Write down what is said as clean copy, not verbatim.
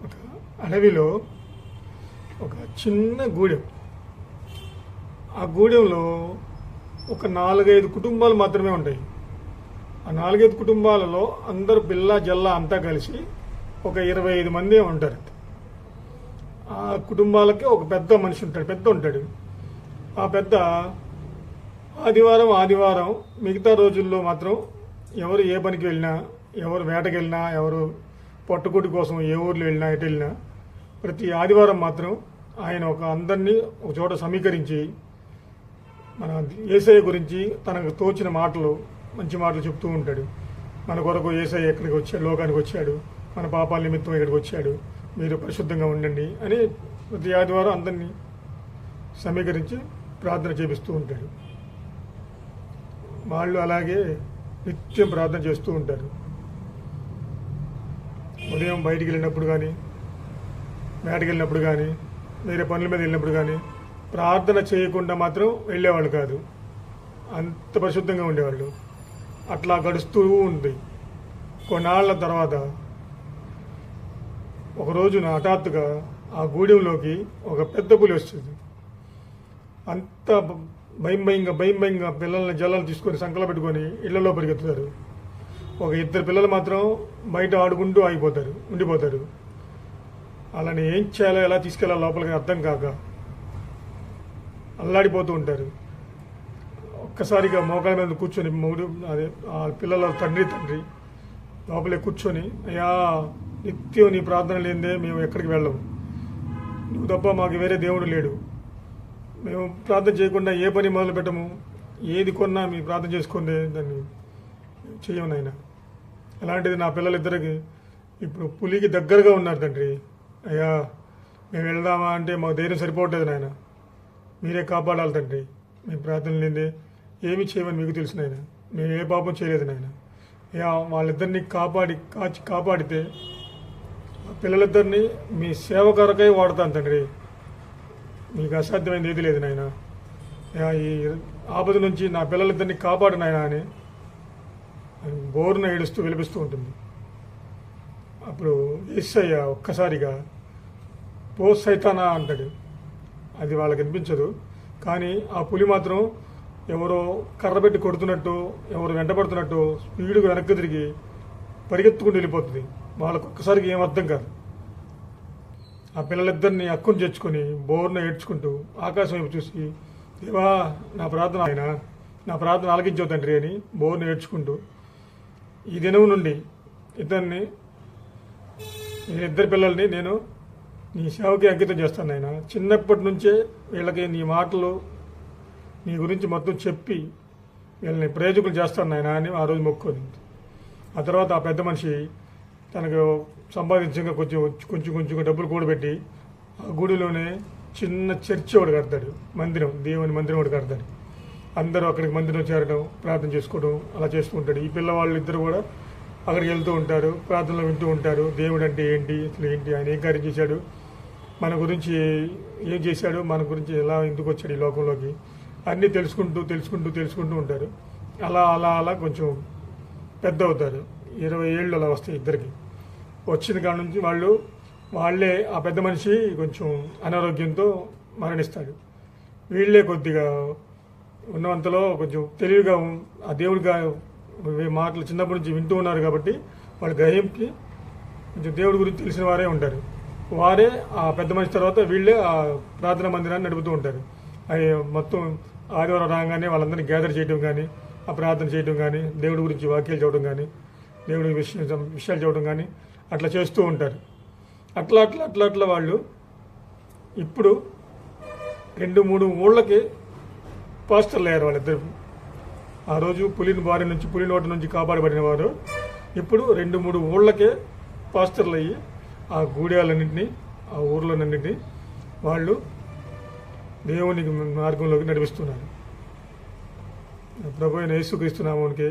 ఒక అడవిలో ఒక చిన్న గూడెం. ఆ గూడెంలో ఒక 4-5 కుటుంబాలు మాత్రమే ఉంటాయి. ఆ 4-5 కుటుంబాలలో అందరూ పిల్ల జల్ల అంతా కలిసి ఒక 25 మంది ఉంటారు. ఆ కుటుంబాలకి ఒక పెద్ద మనిషి ఉంటాడు, పెద్ద ఉంటాడు. ఆ పెద్ద ఆదివారం మిగతా రోజుల్లో మాత్రం ఎవరు ఏ పనికి వెళ్ళినా, ఎవరు వేటకి వెళ్ళినా, ఎవరు పట్టుకుటి కోసం ఏ ఊర్లో వెళ్ళినా, ఎటు వెళ్ళినా ప్రతి ఆదివారం మాత్రం ఆయన అందరినీ ఒక చోట సమీకరించి మన యేసయ్య గురించి తనకు తోచిన మాటలు, మంచి మాటలు చెప్తూ ఉంటాడు. మన కొరకు యేసయ్య ఎక్కడికి వచ్చాడు, లోకానికి వచ్చాడు, మన పాపాల నిమిత్తం ఇక్కడికి వచ్చాడు, మీరు పరిశుద్ధంగా ఉండండి అని ప్రతి ఆదివారం అందరినీ సమీకరించి ప్రార్థన చేపిస్తూ ఉంటాడు. వాళ్ళు అలాగే నిత్యం ప్రార్థన చేస్తూ ఉంటారు. ఉదయం బయటికి వెళ్ళినప్పుడు కానీ, వేటకి వెళ్ళినప్పుడు కానీ, వేరే పనుల మీద వెళ్ళినప్పుడు కానీ ప్రార్థన చేయకుండా మాత్రం వెళ్ళేవాళ్ళు కాదు. అంత పరిశుద్ధంగా ఉండేవాళ్ళు. అట్లా గడుస్తూ ఉంది. కొన్నాళ్ల తర్వాత ఒకరోజు హఠాత్తుగా ఆ గూడెంలోకి ఒక పెద్ద పులి వస్తుంది. అంత భయంగా పిల్లల్ని జల్లాలు తీసుకొని సంకలో పెట్టుకొని ఇళ్లలో పరిగెత్తుతారు. ఒక 2 పిల్లలు మాత్రం బయట ఆడుకుంటూ ఉండిపోతారు. అలానే ఏం చేయాలో, ఎలా తీసుకెళ్ళాలో లోపలికి అర్థం కాక అల్లాడిపోతూ ఉంటారు. ఒక్కసారిగా మోకాళ్ళ మీద కూర్చొని ఆ పిల్లల తండ్రి లోపలే కూర్చొని, అయ్యా నిత్యం నీ ప్రార్థన లేదే మేము ఎక్కడికి వెళ్ళము, నువ్వు తప్ప మాకు వేరే దేవుడు లేడు, మేము ప్రార్థన చేయకుండా ఏ పని మొదలు పెట్టము, ఏది కొన్నా మీ ప్రార్థన చేసుకుంటే దాన్ని చేయము నాయన. అలాంటిది నా పిల్లలిద్దరికి ఇప్పుడు పులికి దగ్గరగా ఉన్నారు తండ్రి. అయ్యా మేము వెళ్దామా అంటే మాకు ధైర్యం సరిపోవట్లేదు నాయన, మీరే కాపాడాలి తండ్రి. మేము ప్రార్థన లేదే ఏమి చేయమని మీకు తెలుసు నాయన, మేము ఏ పాపం చేయలేదు నాయన. అయ్యా వాళ్ళిద్దరిని కాపాడితే పిల్లలిద్దరిని మీ సేవ కొరకై వాడతాను తండ్రి, మీకు అసాధ్యమైనది ఏది లేదు నాయన. ఈ ఆపద నుంచి నా పిల్లలిద్దరిని కాపాడు నాయన అని బోరున ఏడుస్తూ విలపిస్తూ ఉంటుంది. అప్పుడు యేసయ్య ఒక్కసారిగా పో సైతానా అంటాడు. అది వాళ్ళకి అనిపించదు, కానీ ఆ పులి మాత్రం ఎవరో కర్రబెట్టి కొడుతున్నట్టు, ఎవరు వెంటబడుతున్నట్టు స్పీడ్గా వెనక్కి తిరిగి పరిగెత్తుకుంటూ వెళ్ళిపోతుంది. వాళ్ళకు ఒక్కసారికి ఏం అర్థం కాదు. ఆ పిల్లలిద్దరిని అక్కుని చేర్చుకొని బోర్న ఏడ్చుకుంటూ ఆకాశం వైపు చూసి, దేవా నా ప్రార్థన ఆలకించవు తండ్రి అని బోర్న ఏడ్చుకుంటూ, ఈ దినం నుండి ఇద్దరు పిల్లల్ని నేను నీ సేవకి అంకితం చేస్తాను నాయన. చిన్నప్పటి నుంచే వీళ్ళకి నీ మాటలు, నీ గురించి మొత్తం చెప్పి వీళ్ళని ప్రయోజకులు చేస్తాను నాయన అని ఆ రోజు మొక్కుని, ఆ తర్వాత ఆ పెద్ద మనిషి తనకు సంపాదించగా కొంచెం డబ్బులు కూడబెట్టి ఆ గుడిలోనే చిన్న చర్చి ఒకటి కడతాడు, దేవుని మందిరం ఒకటి కడతాడు. అందరూ అక్కడికి మందిరం చేరడం, ప్రార్థన చేసుకోవడం అలా చేస్తూ ఉంటాడు. ఈ పిల్లవాళ్ళు ఇద్దరు కూడా అక్కడికి వెళ్తూ ఉంటారు, ప్రార్థనలు వింటూ ఉంటారు. దేవుడు అంటే ఏంటి, అసలు ఏంటి, ఆయన ఏం కార్యం చేశాడు, మన గురించి ఏం చేశాడు, మన గురించి ఎలా ఎందుకు వచ్చాడు ఈ లోకంలోకి అన్నీ తెలుసుకుంటూ ఉంటారు. అలా కొంచెం పెద్ద అవుతారు. 20 ఏళ్ళు అలా వస్తాయి ఇద్దరికి. వచ్చిన కాడ నుంచి వాళ్ళే ఆ పెద్ద మనిషి కొంచెం అనారోగ్యంతో మరణిస్తాడు. వీళ్ళే కొద్దిగా ఉన్నంతలో కొంచెం తెలివిగా ఆ దేవుడిగా మాటలు చిన్నప్పటి నుంచి వింటూ ఉన్నారు కాబట్టి వాళ్ళ గ్రహించి కొంచెం దేవుడి గురించి తెలిసిన వారే ఉంటారు. వారే ఆ పెద్ద మనిషి తర్వాత వీళ్ళే ఆ ప్రార్థనా మందిరాన్ని నడుపుతూ ఉంటారు. అవి మొత్తం ఆదివారం రాగానే వాళ్ళందరినీ గ్యాదర్ చేయడం కానీ, ఆ ప్రార్థన చేయడం కానీ, దేవుడి గురించి వాక్యాలు చెప్పడం కానీ, దేవుడి విషయాలు చెప్పడం కానీ అట్లా చేస్తూ ఉంటారు. అట్లా వాళ్ళు ఇప్పుడు 2-3 ఊళ్ళకి పాస్టర్లు అయ్యారు వాళ్ళిద్దరు. ఆ రోజు పులి నోటి నుంచి కాపాడబడిన వారు ఇప్పుడు 2-3 ఊళ్ళకే పాస్టర్లు అయ్యి ఆ గూడెలన్నింటినీ, ఆ ఊర్లన్నింటినీ వాళ్ళు దేవుని మార్గంలోకి నడిపిస్తున్నారు. ప్రభువైన యేసుక్రీస్తు నామమునకే